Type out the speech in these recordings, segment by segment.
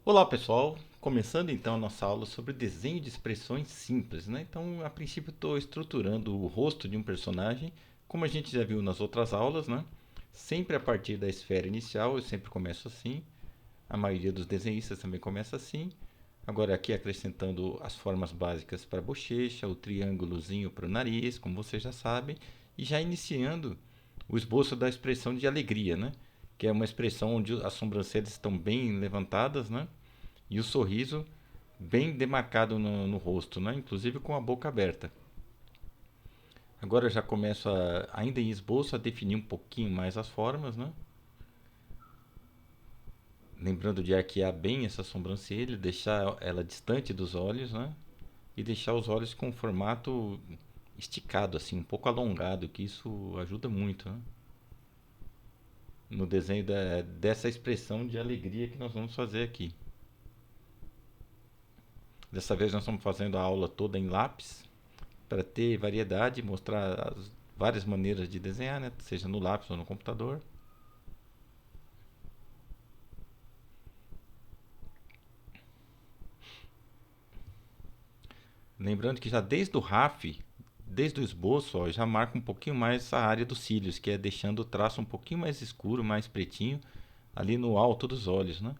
Olá pessoal, começando então a nossa aula sobre desenho de expressões simples, né? Então, a princípio estou estruturando o rosto de um personagem, como a gente já viu nas outras aulas, né? Sempre a partir da esfera inicial, eu sempre começo assim. A maioria dos desenhistas também começa assim. Agora aqui acrescentando as formas básicas para a bochecha, o triângulozinho para o nariz, como vocês já sabem, e já iniciando o esboço da expressão de alegria, né? Que é uma expressão onde as sobrancelhas estão bem levantadas, né? E o sorriso bem demarcado no rosto, né? Inclusive com a boca aberta. Agora eu já começo ainda em esboço, a definir um pouquinho mais as formas, né? Lembrando de arquear bem essa sobrancelha, deixar ela distante dos olhos, né? E deixar os olhos com um formato esticado, assim, um pouco alongado, que isso ajuda muito, né? No desenho dessa expressão de alegria que nós vamos fazer aqui. Dessa vez nós estamos fazendo a aula toda em lápis, para ter variedade, mostrar as várias maneiras de desenhar, né? Seja no lápis ou no computador. Lembrando que já desde o RAF, desde o esboço, ó, já marca um pouquinho mais a área dos cílios, que é deixando o traço um pouquinho mais escuro, mais pretinho, ali no alto dos olhos, né?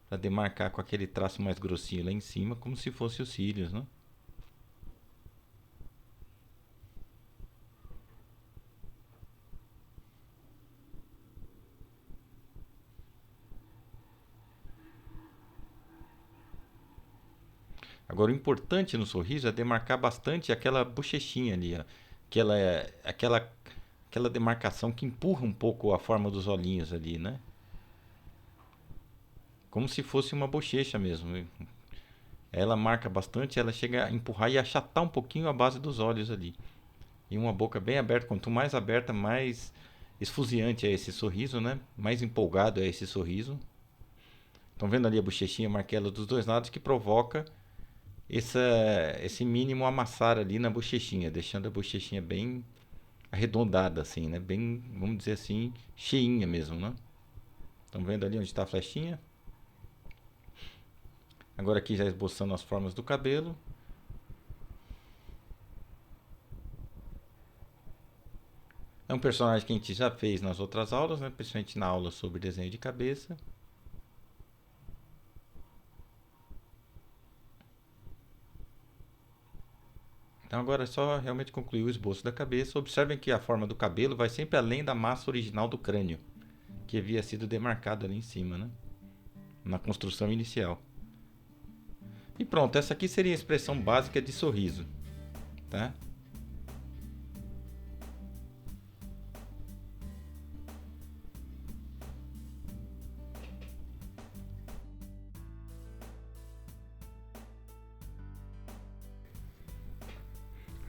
Para demarcar com aquele traço mais grossinho lá em cima, como se fosse os cílios, né? Agora, o importante no sorriso é demarcar bastante aquela bochechinha ali, ó. Aquela demarcação que empurra um pouco a forma dos olhinhos ali, né? Como se fosse uma bochecha mesmo. Ela marca bastante, ela chega a empurrar e achatar um pouquinho a base dos olhos ali. E uma boca bem aberta, quanto mais aberta, mais esfuziante é esse sorriso, né? Mais empolgado é esse sorriso. Estão vendo ali a bochechinha, marquei ela dos dois lados, que provoca essa, esse mínimo amassar ali na bochechinha, deixando a bochechinha bem arredondada, assim, né? Bem, vamos dizer assim, cheinha mesmo, né? Estão vendo ali onde está a flechinha? Agora aqui já esboçando as formas do cabelo. É um personagem que a gente já fez nas outras aulas, né? Principalmente na aula sobre desenho de cabeça. Então agora é só realmente concluir o esboço da cabeça. Observem que a forma do cabelo vai sempre além da massa original do crânio, que havia sido demarcado ali em cima, né? Na construção inicial. E pronto, essa aqui seria a expressão básica de sorriso, tá?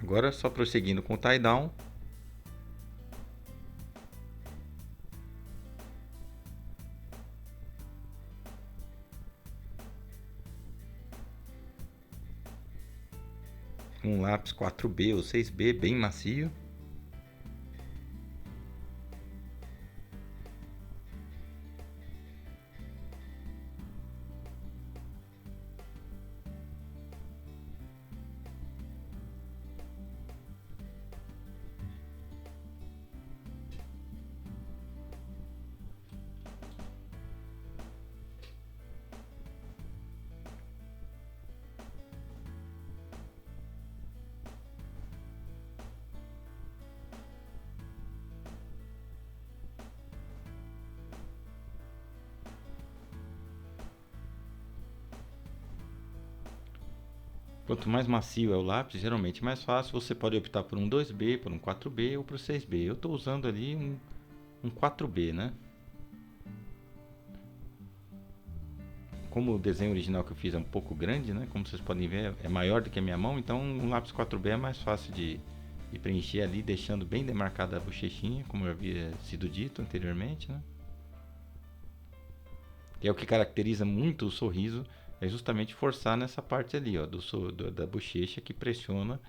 Agora só prosseguindo com o tie down. Um lápis 4B ou 6B bem macio. Quanto mais macio é o lápis, geralmente mais fácil. Você pode optar por um 2B, por um 4B ou por 6B. Eu estou usando ali um 4B, né? Como o desenho original que eu fiz é um pouco grande, né? Como vocês podem ver, é maior do que a minha mão, então um lápis 4B é mais fácil e preencher ali, deixando bem demarcada a bochechinha, como havia sido dito anteriormente, né? Que é o que caracteriza muito o sorriso, é justamente forçar nessa parte ali, ó, da bochecha que pressiona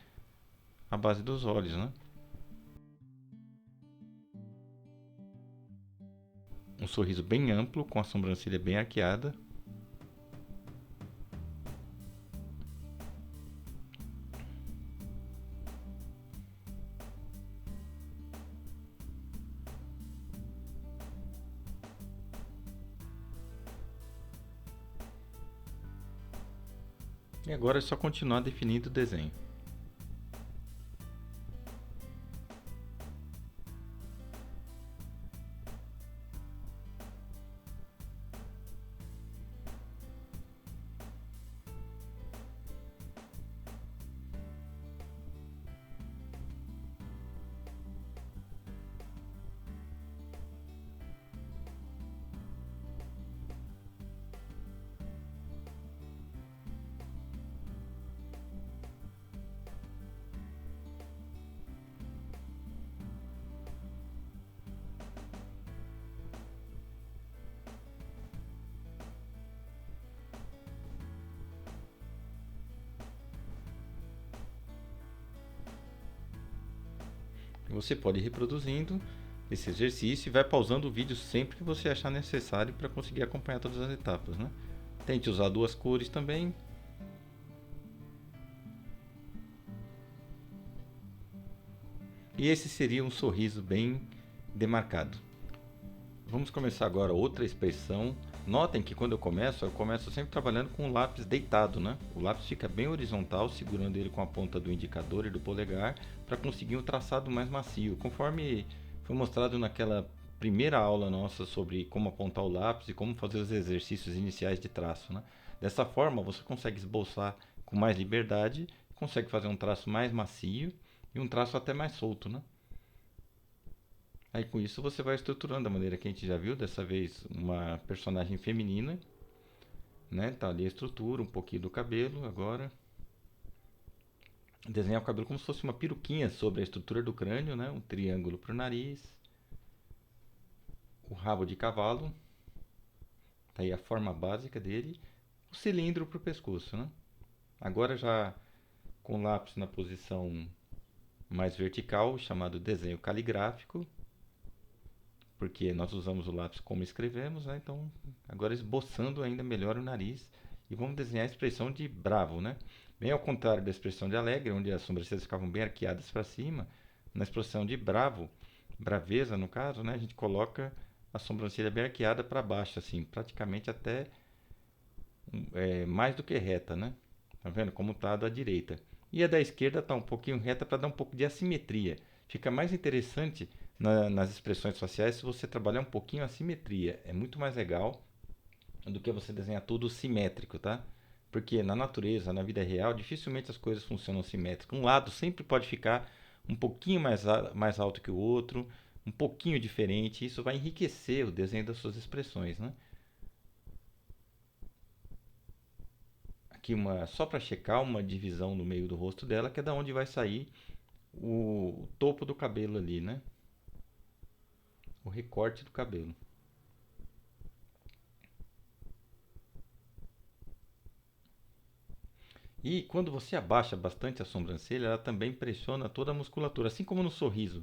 a base dos olhos, né? Um sorriso bem amplo, com a sobrancelha bem arqueada. E agora é só continuar definindo o desenho. Você pode ir reproduzindo esse exercício e vai pausando o vídeo sempre que você achar necessário para conseguir acompanhar todas as etapas, né? Tente usar duas cores também. E esse seria um sorriso bem demarcado. Vamos começar agora outra expressão. Notem que quando eu começo sempre trabalhando com o lápis deitado, né? O lápis fica bem horizontal, segurando ele com a ponta do indicador e do polegar, para conseguir um traçado mais macio. Conforme foi mostrado naquela primeira aula nossa sobre como apontar o lápis e como fazer os exercícios iniciais de traço, né? Dessa forma, você consegue esboçar com mais liberdade, consegue fazer um traço mais macio e um traço até mais solto, né? Aí com isso você vai estruturando da maneira que a gente já viu, dessa vez uma personagem feminina, né? Tá ali a estrutura, um pouquinho do cabelo agora. Desenhar o cabelo como se fosse uma peruquinha sobre a estrutura do crânio, né? Um triângulo para o nariz. O rabo de cavalo, tá aí a forma básica dele. O cilindro para o pescoço, né? Agora já com o lápis na posição mais vertical, chamado desenho caligráfico, porque nós usamos o lápis como escrevemos, né? Então, agora esboçando ainda melhor o nariz e vamos desenhar a expressão de bravo, né? Bem ao contrário da expressão de alegre, onde as sobrancelhas ficavam bem arqueadas para cima, na expressão de bravo, braveza no caso, né? A gente coloca a sobrancelha bem arqueada para baixo, assim, praticamente até mais do que reta, né? Tá vendo como está a da direita? E a da esquerda está um pouquinho reta para dar um pouco de assimetria. Fica mais interessante nas expressões faciais se você trabalhar um pouquinho a simetria. É muito mais legal do que você desenhar tudo simétrico, tá? Porque na natureza, na vida real, dificilmente as coisas funcionam simétricas. Um lado sempre pode ficar um pouquinho mais alto que o outro, um pouquinho diferente. Isso vai enriquecer o desenho das suas expressões, né? Aqui só para checar uma divisão no meio do rosto dela, que é da onde vai sair o topo do cabelo ali, né? O recorte do cabelo. E quando você abaixa bastante a sobrancelha, ela também pressiona toda a musculatura. Assim como no sorriso,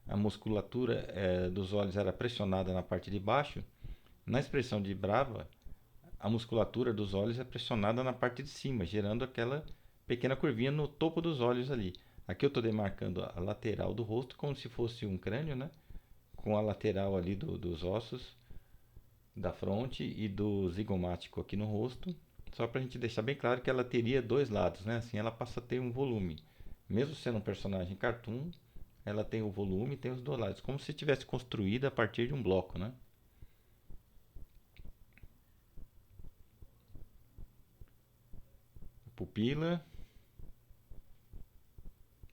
a musculatura dos olhos era pressionada na parte de baixo, na expressão de brava, a musculatura dos olhos é pressionada na parte de cima, gerando aquela pequena curvinha no topo dos olhos ali. Aqui eu estou demarcando a lateral do rosto como se fosse um crânio, né? Com a lateral ali dos ossos da fronte e do zigomático aqui no rosto, só para a gente deixar bem claro que ela teria dois lados, né? Assim ela passa a ter um volume. Mesmo sendo um personagem cartoon, ela tem o volume e tem os dois lados, como se tivesse construída a partir de um bloco, né? Pupila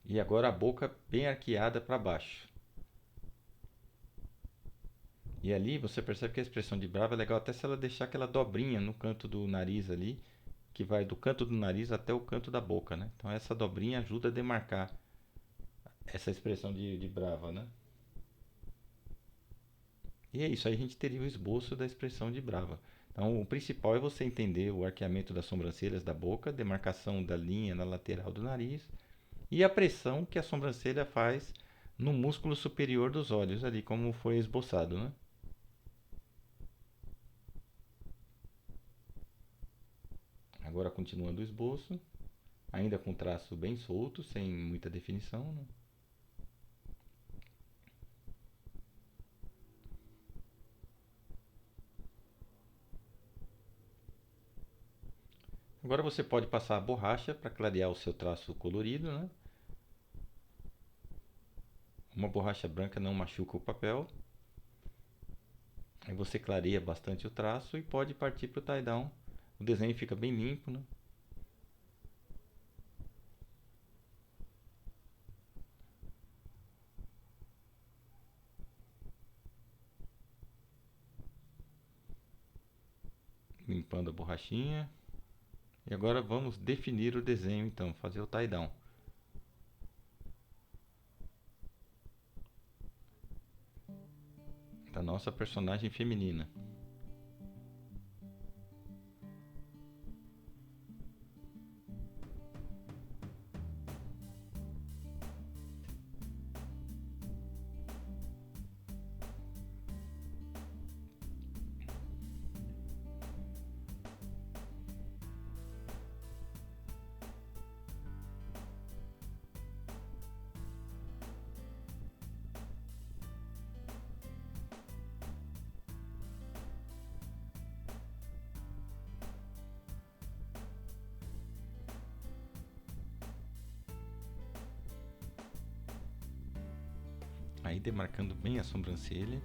e agora a boca bem arqueada para baixo. E ali você percebe que a expressão de brava é legal até se ela deixar aquela dobrinha no canto do nariz ali, que vai do canto do nariz até o canto da boca, né? Então essa dobrinha ajuda a demarcar essa expressão de brava, né? E é isso, aí a gente teria o esboço da expressão de brava. Então, o principal é você entender o arqueamento das sobrancelhas da boca, demarcação da linha na lateral do nariz e a pressão que a sobrancelha faz no músculo superior dos olhos, ali como foi esboçado, né? Agora, continuando o esboço, ainda com traço bem solto, sem muita definição, né? Agora você pode passar a borracha para clarear o seu traço colorido, né? Uma borracha branca não machuca o papel. Aí você clareia bastante o traço e pode partir para o tie-down. O desenho fica bem limpo, né? Limpando a borrachinha. E agora vamos definir o desenho então, fazer o tie-down da nossa personagem feminina. Aí demarcando bem a sobrancelha,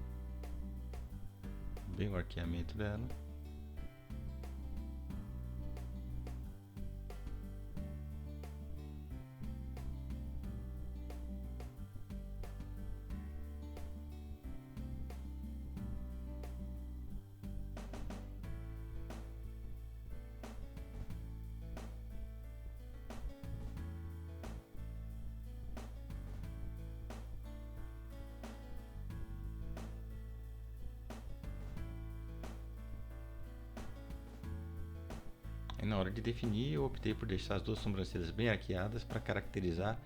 bem o arqueamento dela. Aí na hora de definir, eu optei por deixar as duas sobrancelhas bem arqueadas para caracterizar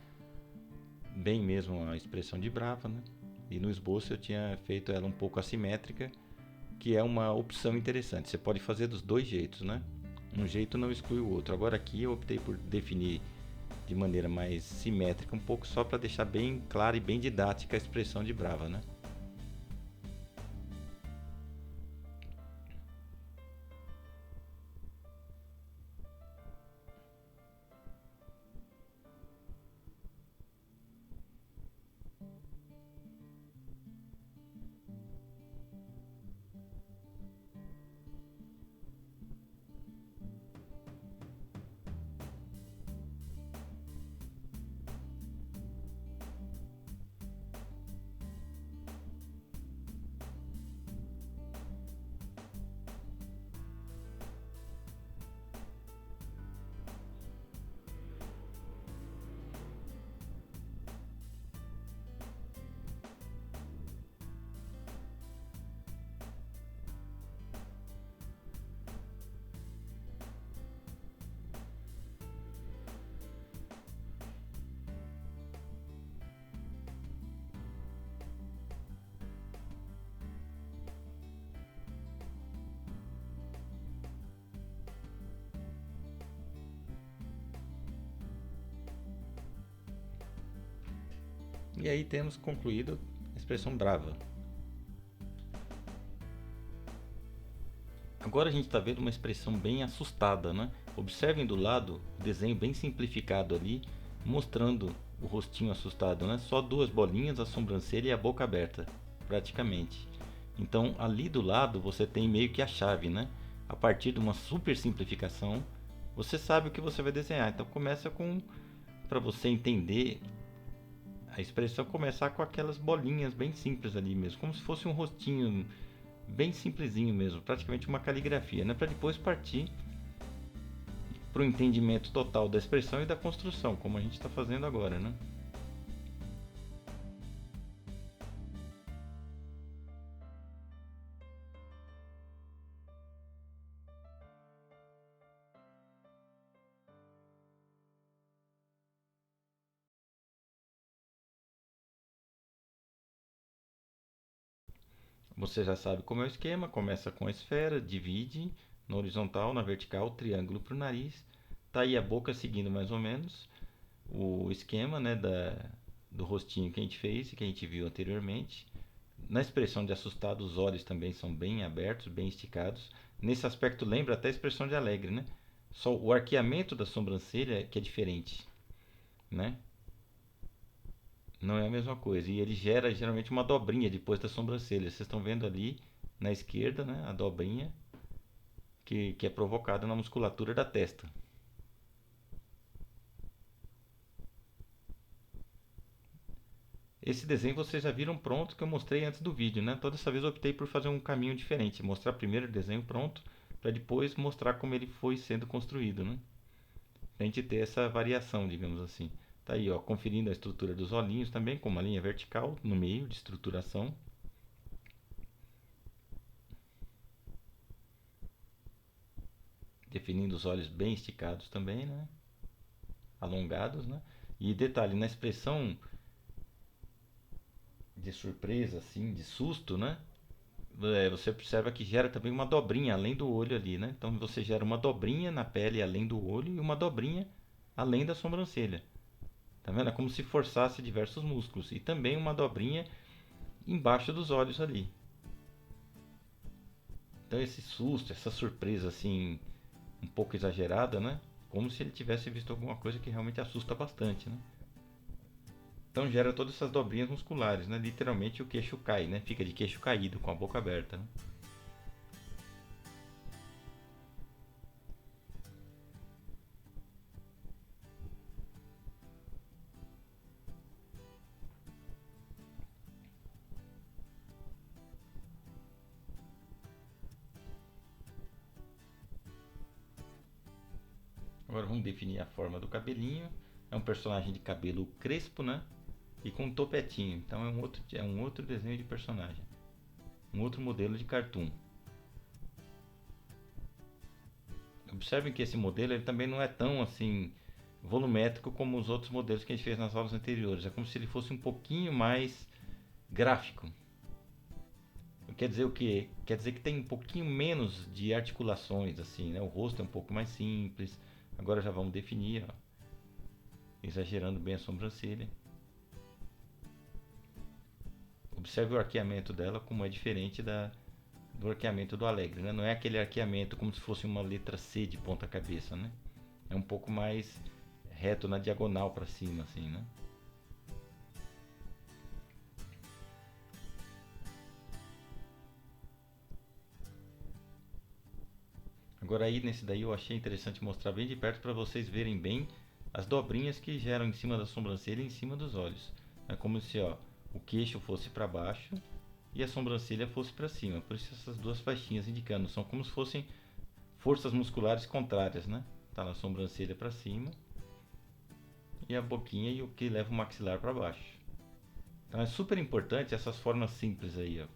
bem mesmo a expressão de brava, né? E no esboço eu tinha feito ela um pouco assimétrica, que é uma opção interessante. Você pode fazer dos dois jeitos, né? Um jeito não exclui o outro. Agora aqui eu optei por definir de maneira mais simétrica, um pouco só para deixar bem clara e bem didática a expressão de brava, né? E aí temos concluído a expressão brava. Agora a gente está vendo uma expressão bem assustada, né? Observem do lado o desenho bem simplificado ali, mostrando o rostinho assustado, né? Só duas bolinhas, a sobrancelha e a boca aberta, praticamente. Então ali do lado você tem meio que a chave, né? A partir de uma super simplificação, você sabe o que você vai desenhar. Então começa com, para você entender a expressão, começar com aquelas bolinhas bem simples ali mesmo, como se fosse um rostinho bem simplesinho mesmo, praticamente uma caligrafia, né? Para depois partir para o entendimento total da expressão e da construção, como a gente está fazendo agora, né? Você já sabe como é o esquema, começa com a esfera, divide na horizontal, na vertical, triângulo para o nariz. Tá aí a boca seguindo mais ou menos o esquema, né, do rostinho que a gente fez e que a gente viu anteriormente. Na expressão de assustado, os olhos também são bem abertos, bem esticados. Nesse aspecto lembra até a expressão de alegre, né? Só o arqueamento da sobrancelha que é diferente, né? Não é a mesma coisa. E ele gera geralmente uma dobrinha depois da sobrancelha. Vocês estão vendo ali na esquerda, né? A dobrinha que é provocada na musculatura da testa. Esse desenho vocês já viram pronto que eu mostrei antes do vídeo, né? Toda essa vez eu optei por fazer um caminho diferente, mostrar primeiro o desenho pronto, para depois mostrar como ele foi sendo construído, né? Pra gente ter essa variação, digamos assim. Tá aí, ó, conferindo a estrutura dos olhinhos também, com uma linha vertical no meio de estruturação. Definindo os olhos bem esticados também, né? Alongados, né? E detalhe, na expressão de surpresa, assim, de susto, né? Você observa que gera também uma dobrinha além do olho ali, né? Então você gera uma dobrinha na pele além do olho e uma dobrinha além da sobrancelha. Tá vendo? É como se forçasse diversos músculos. E também uma dobrinha embaixo dos olhos ali. Então esse susto, essa surpresa assim, um pouco exagerada, né? Como se ele tivesse visto alguma coisa que realmente assusta bastante, né? Então gera todas essas dobrinhas musculares, né? Literalmente o queixo cai, né? Fica de queixo caído, com a boca aberta, né? Agora vamos definir a forma do cabelinho. É um personagem de cabelo crespo, né? E com um topetinho. Então é um outro desenho de personagem. Um outro modelo de cartoon. Observem que esse modelo ele também não é tão assim volumétrico como os outros modelos que a gente fez nas aulas anteriores. É como se ele fosse um pouquinho mais gráfico. Quer dizer o quê? Quer dizer que tem um pouquinho menos de articulações, assim, né? O rosto é um pouco mais simples. Agora já vamos definir, ó, exagerando bem a sobrancelha. Observe o arqueamento dela como é diferente do arqueamento do Alegre, né? Não é aquele arqueamento como se fosse uma letra C de ponta cabeça, né? É um pouco mais reto na diagonal para cima, assim, né? Agora aí nesse daí eu achei interessante mostrar bem de perto para vocês verem bem as dobrinhas que geram em cima da sobrancelha e em cima dos olhos. É como se ó, o queixo fosse para baixo e a sobrancelha fosse para cima. Por isso essas duas faixinhas indicando, são como se fossem forças musculares contrárias, né? Tá na sobrancelha para cima e a boquinha e o que leva o maxilar para baixo. Então é super importante essas formas simples aí, ó.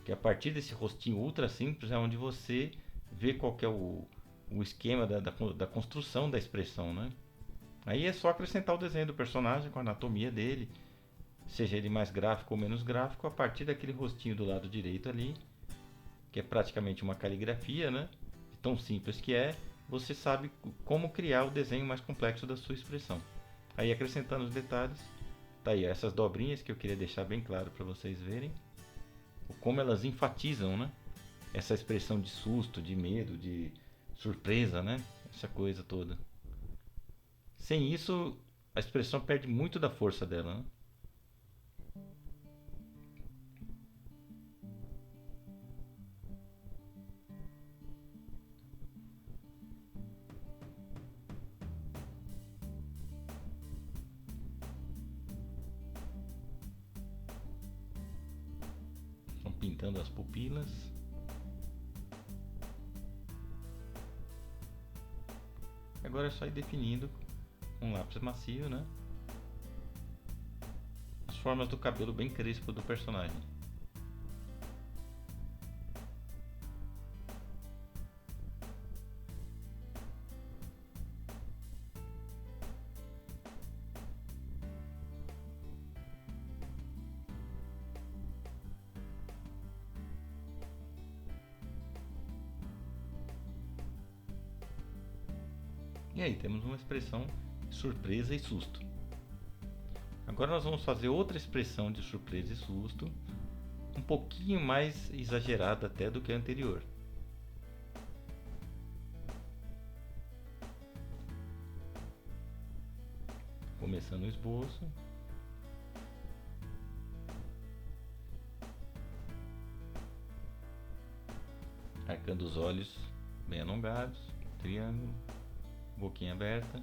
Que a partir desse rostinho ultra simples é onde você vê qual que é o esquema da construção da expressão, né? Aí é só acrescentar o desenho do personagem com a anatomia dele, seja ele mais gráfico ou menos gráfico, a partir daquele rostinho do lado direito ali, que é praticamente uma caligrafia, né? Tão simples que é, você sabe como criar o desenho mais complexo da sua expressão. Aí acrescentando os detalhes, tá aí essas dobrinhas que eu queria deixar bem claro para vocês verem, como elas enfatizam, né? Essa expressão de susto, de medo, de surpresa, né? Essa coisa toda. Sem isso, a expressão perde muito da força dela, né? Estão pintando as pupilas. Agora é só ir definindo com um lápis macio, né? As formas do cabelo bem crespo do personagem. E aí temos uma expressão surpresa e susto. Agora nós vamos fazer outra expressão de surpresa e susto, um pouquinho mais exagerada até do que a anterior. Começando o esboço. Arcando os olhos bem alongados, triângulo, boquinha aberta.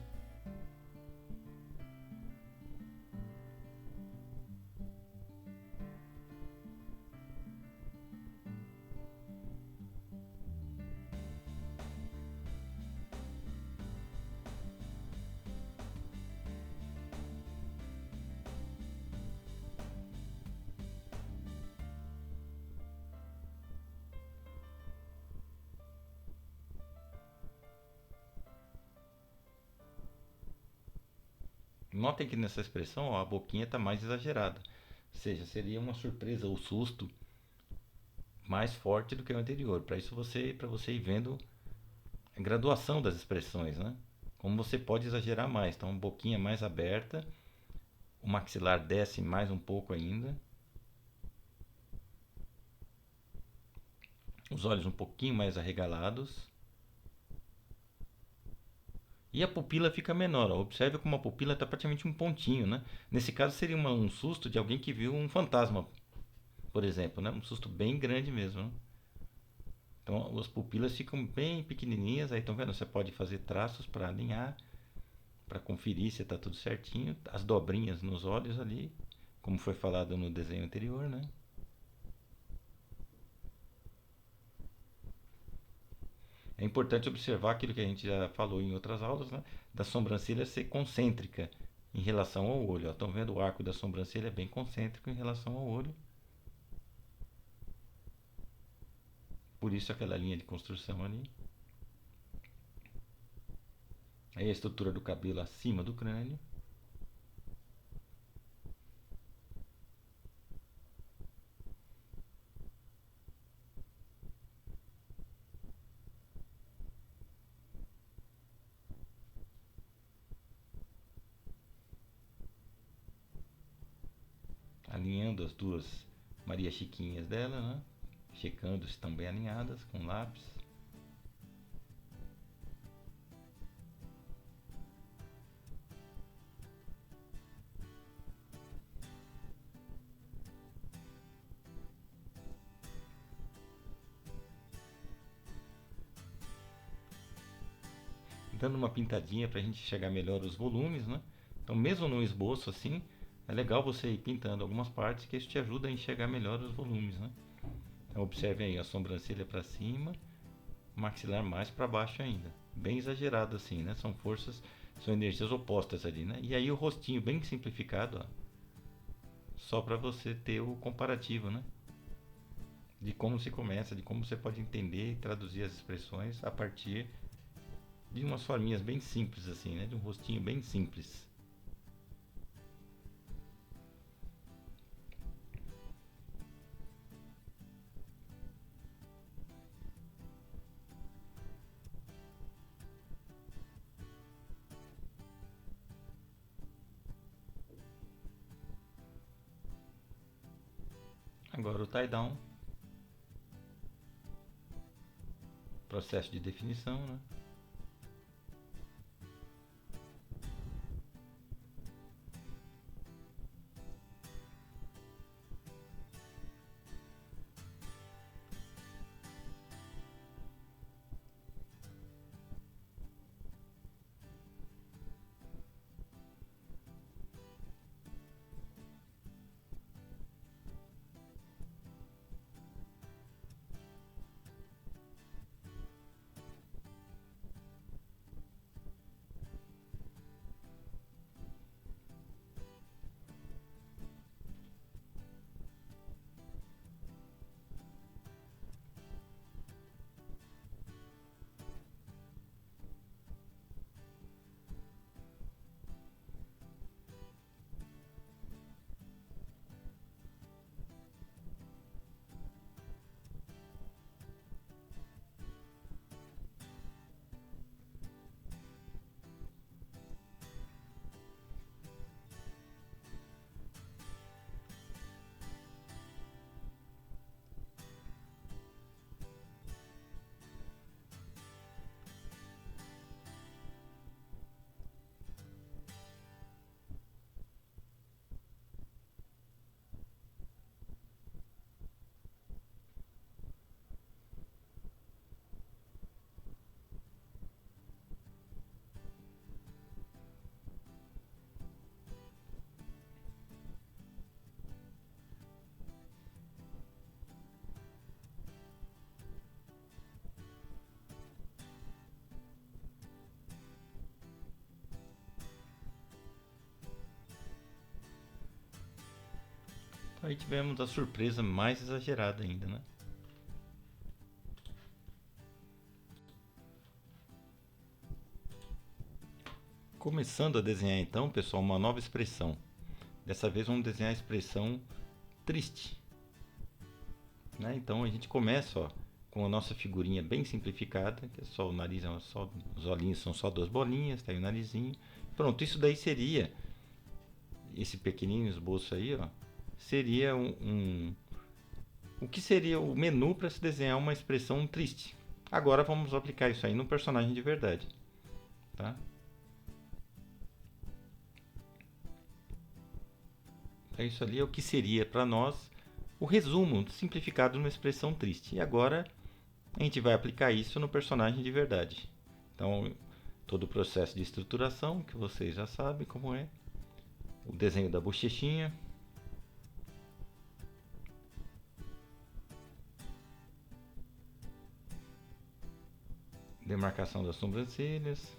Notem que nessa expressão, ó, a boquinha está mais exagerada. Ou seja, seria uma surpresa ou susto mais forte do que o anterior. Para você ir vendo a graduação das expressões, né? Como você pode exagerar mais. Então, boquinha mais aberta, o maxilar desce mais um pouco ainda, os olhos um pouquinho mais arregalados. E a pupila fica menor. Ó. Observe como a pupila está praticamente um pontinho, né? Nesse caso seria um susto de alguém que viu um fantasma, por exemplo, né? Um susto bem grande mesmo. Né? Então as pupilas ficam bem pequenininhas. Aí estão vendo? Você pode fazer traços para alinhar, para conferir se está tudo certinho. As dobrinhas nos olhos ali, como foi falado no desenho anterior, né? É importante observar aquilo que a gente já falou em outras aulas, né? Da sobrancelha ser concêntrica em relação ao olho. Estão vendo o arco da sobrancelha é bem concêntrico em relação ao olho. Por isso aquela linha de construção ali. Aí a estrutura do cabelo acima do crânio. Alinhando as duas Maria Chiquinhas dela, né? Checando se estão bem alinhadas com lápis. Dando uma pintadinha para a gente enxergar melhor os volumes, né? Então, mesmo no esboço assim, é legal você ir pintando algumas partes que isso te ajuda a enxergar melhor os volumes, né? Então, observe aí a sobrancelha para cima, o maxilar mais para baixo ainda. Bem exagerado assim, né? São forças, são energias opostas ali, né? E aí o rostinho bem simplificado, ó, só para você ter o comparativo, né? De como se começa, de como você pode entender e traduzir as expressões a partir de umas forminhas bem simples assim, né? De um rostinho bem simples. Agora o tie down, processo de definição, né? Aí tivemos a surpresa mais exagerada ainda, né? Começando a desenhar então, pessoal, uma nova expressão. Dessa vez vamos desenhar a expressão triste, né? Então a gente começa, ó, com a nossa figurinha bem simplificada, que é só o nariz, só, os olhinhos são só duas bolinhas, tá aí o narizinho. Pronto, isso daí seria, esse pequenino esboço aí, ó, seria o que seria o menu para se desenhar uma expressão triste. Agora vamos aplicar isso aí no personagem de verdade, tá? Então isso ali é o que seria para nós o resumo simplificado numa expressão triste. E agora a gente vai aplicar isso no personagem de verdade. Então, todo o processo de estruturação, que vocês já sabem como é. O desenho da bochechinha. Demarcação das sobrancelhas.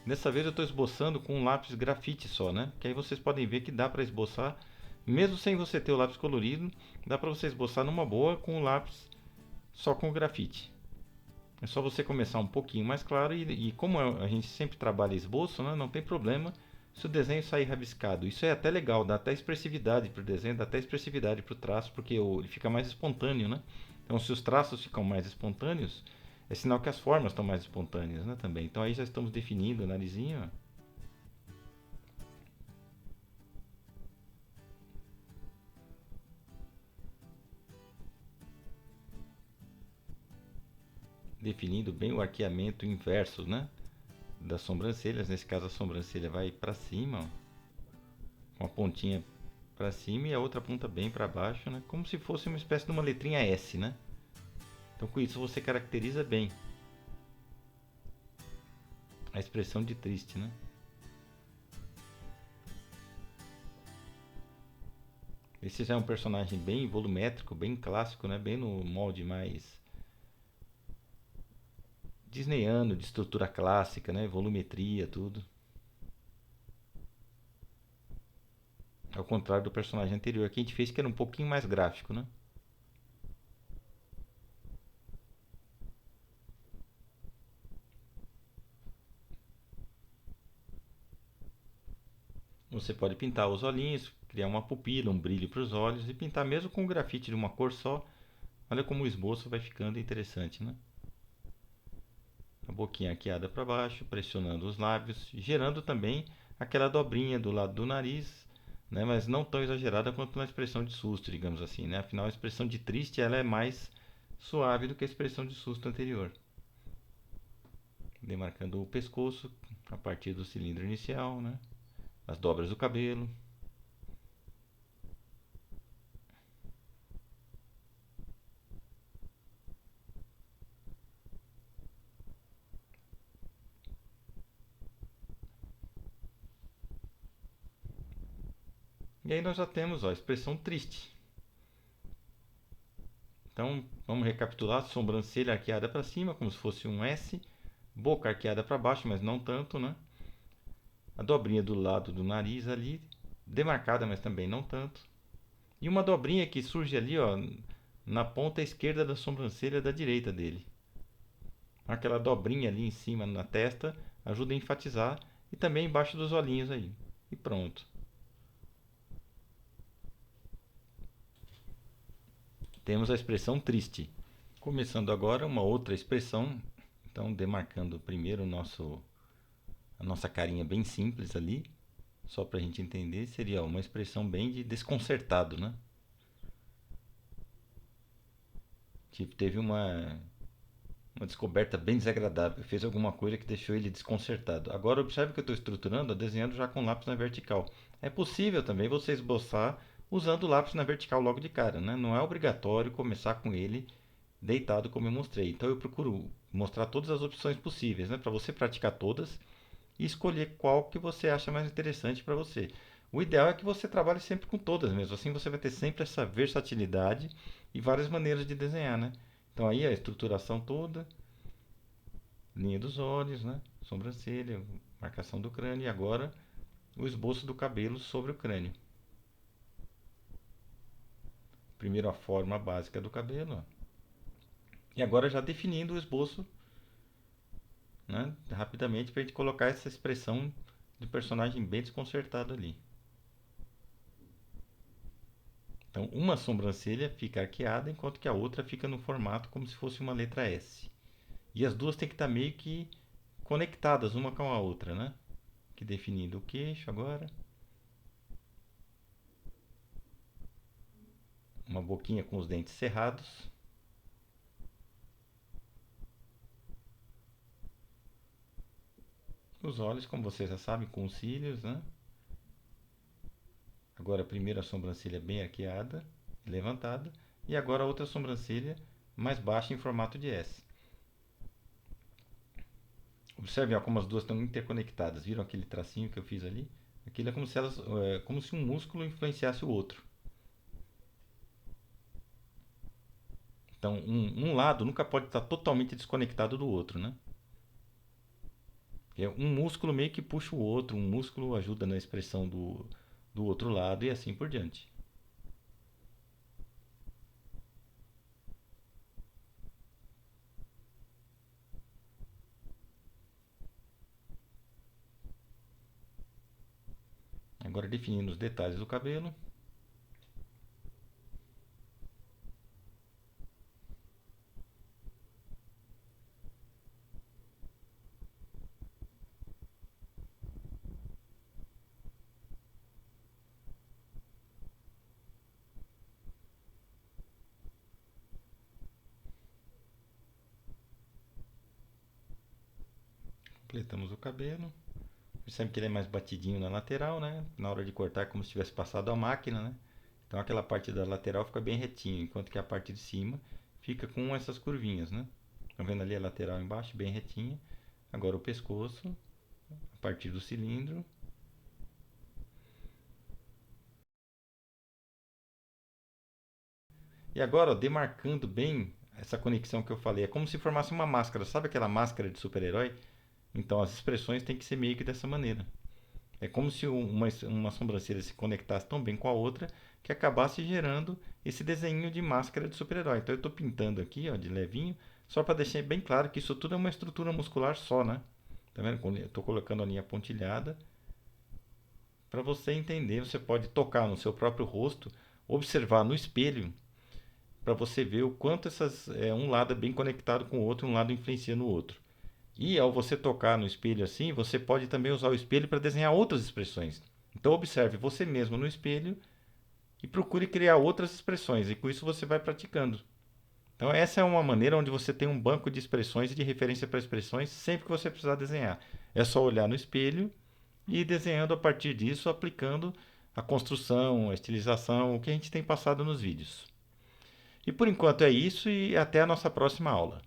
Dessa vez eu estou esboçando com um lápis grafite só, né? Que aí vocês podem ver que dá para esboçar, mesmo sem você ter o lápis colorido, dá para você esboçar numa boa com o lápis só com o grafite. É só você começar um pouquinho mais claro e como a gente sempre trabalha esboço, né? Não tem problema se o desenho sair rabiscado. Isso é até legal, dá até expressividade para o desenho, dá até expressividade para o traço, porque ele fica mais espontâneo, né? Então se os traços ficam mais espontâneos, é sinal que as formas estão mais espontâneas, né, também. Então aí já estamos definindo o narizinho, ó. Definindo bem o arqueamento inverso, né, das sobrancelhas. Nesse caso a sobrancelha vai para cima, ó, com a pontinha para cima e a outra ponta bem para baixo, né, como se fosse uma espécie de uma letrinha S, né. Então com isso você caracteriza bem a expressão de triste, né. Esse já é um personagem bem volumétrico, bem clássico, né, bem no molde mais disneyano, de estrutura clássica, né, volumetria, tudo. Ao contrário do personagem anterior que a gente fez, que era um pouquinho mais gráfico, né? Você pode pintar os olhinhos, criar uma pupila, um brilho para os olhos e pintar mesmo com um grafite de uma cor só. Olha como o esboço vai ficando interessante, né? A boquinha arqueada para baixo, pressionando os lábios, gerando também aquela dobrinha do lado do nariz, né? Mas não tão exagerada quanto na expressão de susto, digamos assim, né? Afinal, a expressão de triste ela é mais suave do que a expressão de susto anterior. Demarcando o pescoço a partir do cilindro inicial, né? As dobras do cabelo. E aí nós já temos, ó, a expressão triste. Então vamos recapitular: sobrancelha arqueada para cima, como se fosse um S, boca arqueada para baixo, mas não tanto, né? A dobrinha do lado do nariz ali, demarcada, mas também não tanto. E uma dobrinha que surge ali, ó, na ponta esquerda da sobrancelha da direita dele. Aquela dobrinha ali em cima na testa ajuda a enfatizar e também embaixo dos olhinhos aí. E pronto. Temos a expressão triste. Começando agora uma outra expressão. Então, demarcando primeiro a nossa carinha bem simples ali, só para a gente entender, seria uma expressão bem de desconcertado, né? Tipo, teve uma descoberta bem desagradável, fez alguma coisa que deixou ele desconcertado. Agora, observe que eu estou estruturando, desenhando já com lápis na vertical. É possível também você esboçar usando o lápis na vertical logo de cara, né? Não é obrigatório começar com ele deitado como eu mostrei. Então eu procuro mostrar todas as opções possíveis, né, para você praticar todas e escolher qual que você acha mais interessante para você. O ideal é que você trabalhe sempre com todas mesmo, assim você vai ter sempre essa versatilidade e várias maneiras de desenhar, né? Então aí a estruturação toda, linha dos olhos, né? Sobrancelha, marcação do crânio e agora o esboço do cabelo sobre o crânio. Primeiro a forma básica do cabelo, ó. E agora já definindo o esboço, né, rapidamente para a gente colocar essa expressão de personagem bem desconcertado ali. Então, uma sobrancelha fica arqueada, enquanto que a outra fica no formato como se fosse uma letra S. E as duas têm que estar meio que conectadas uma com a outra, né? Que definindo o queixo agora. Uma boquinha com os dentes cerrados. Os olhos, como vocês já sabem, com os cílios, né? Agora a primeira sobrancelha bem arqueada, levantada. E agora a outra sobrancelha mais baixa em formato de S. Observem ó, como as duas estão interconectadas. Viram aquele tracinho que eu fiz ali? Aquilo é como se, como se um músculo influenciasse o outro. Então, um lado nunca pode estar totalmente desconectado do outro, né? É um músculo meio que puxa o outro, um músculo ajuda na expressão do outro lado e assim por diante. Agora definindo os detalhes do cabelo. Completamos o cabelo. Percebe que ele é mais batidinho na lateral, né? Na hora de cortar, é como se tivesse passado a máquina, né? Então aquela parte da lateral fica bem retinho, enquanto que a parte de cima fica com essas curvinhas, né? Estão vendo ali a lateral embaixo, bem retinha. Agora o pescoço, a partir do cilindro. E agora, ó, demarcando bem essa conexão que eu falei, é como se formasse uma máscara. Sabe aquela máscara de super-herói? Então as expressões têm que ser meio que dessa maneira. É como se uma sobrancelha se conectasse tão bem com a outra que acabasse gerando esse desenho de máscara de super-herói. Então eu estou pintando aqui, ó, de levinho, só para deixar bem claro que isso tudo é uma estrutura muscular só, né? Tá vendo? Eu estou colocando a linha pontilhada para você entender. Você pode tocar no seu próprio rosto, observar no espelho para você ver o quanto um lado é bem conectado com o outro, um lado influencia no outro. E ao você tocar no espelho assim, você pode também usar o espelho para desenhar outras expressões. Então observe você mesmo no espelho e procure criar outras expressões, e com isso você vai praticando. Então essa é uma maneira onde você tem um banco de expressões e de referência para expressões sempre que você precisar desenhar. É só olhar no espelho e ir desenhando a partir disso, aplicando a construção, a estilização, o que a gente tem passado nos vídeos. E por enquanto é isso e até a nossa próxima aula.